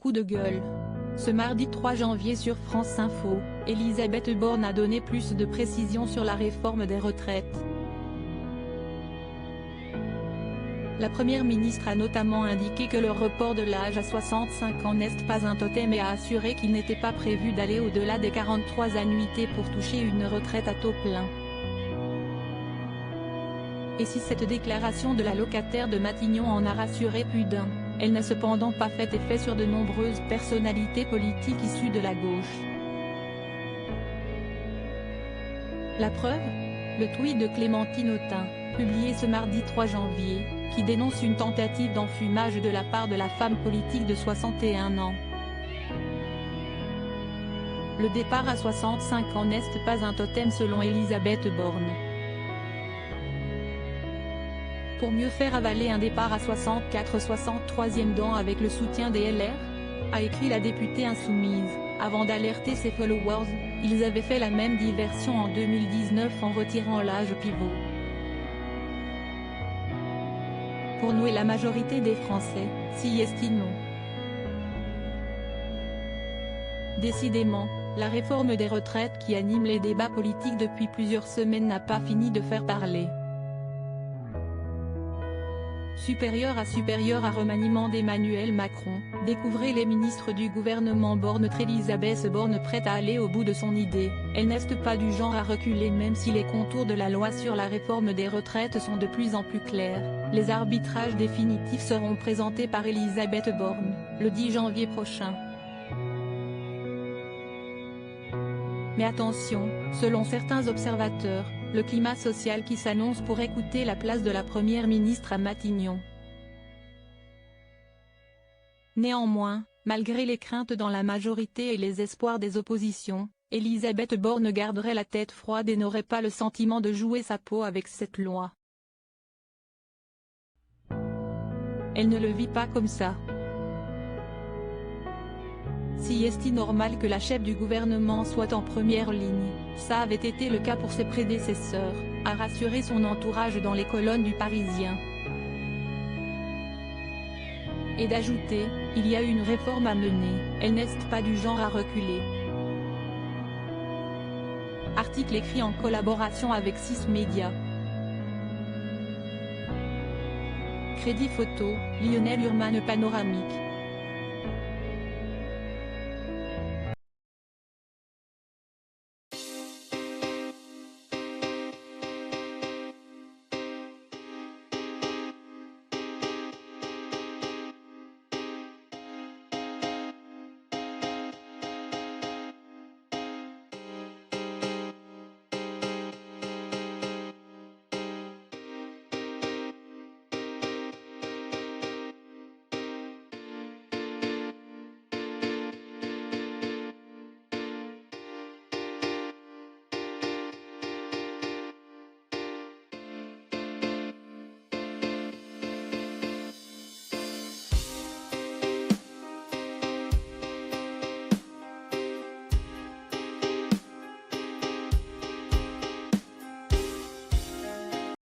coup de gueule. Ce mardi 3 janvier sur France Info, Elisabeth Borne a donné plus de précisions sur la réforme des retraites. La première ministre a notamment indiqué que le report de l'âge à 65 ans n'est pas un totem et a assuré qu'il n'était pas prévu d'aller au-delà des 43 annuités pour toucher une retraite à taux plein. Et si cette déclaration de la locataire de Matignon en a rassuré plus d'un, elle n'a cependant pas fait effet sur de nombreuses personnalités politiques issues de la gauche. La preuve ? Le tweet de Clémentine Autain, publié ce mardi 3 janvier, qui dénonce une tentative d'enfumage de la part de la femme politique de 61 ans. Le départ à 65 ans n'est pas un totem selon Elisabeth Borne. Pour mieux faire avaler un départ à 63e dent avec le soutien des LR, a écrit la députée insoumise, avant d'alerter ses followers, ils avaient fait la même diversion en 2019 en retirant l'âge pivot. Pour nous et la majorité des Français, si estimons. Décidément, la réforme des retraites qui anime les débats politiques depuis plusieurs semaines n'a pas fini de faire parler. Supérieur à remaniement d'Emmanuel Macron, découvrez les ministres du gouvernement Borne. Elisabeth Borne prête à aller au bout de son idée, elle n'est pas du genre à reculer même si les contours de la loi sur la réforme des retraites sont de plus en plus clairs. Les arbitrages définitifs seront présentés par Elisabeth Borne, le 10 janvier prochain. Mais attention, selon certains observateurs, le climat social qui s'annonce pourrait coûter la place de la première ministre à Matignon. Néanmoins, malgré les craintes dans la majorité et les espoirs des oppositions, Elisabeth Borne garderait la tête froide et n'aurait pas le sentiment de jouer sa peau avec cette loi. Elle ne le vit pas comme ça. Si est-il normal que la chef du gouvernement soit en première ligne, ça avait été le cas pour ses prédécesseurs, a rassuré son entourage dans les colonnes du Parisien. Et d'ajouter, il y a une réforme à mener, elle n'est pas du genre à reculer. Article écrit en collaboration avec 6 médias. Crédit photo, Lionel Urman panoramique.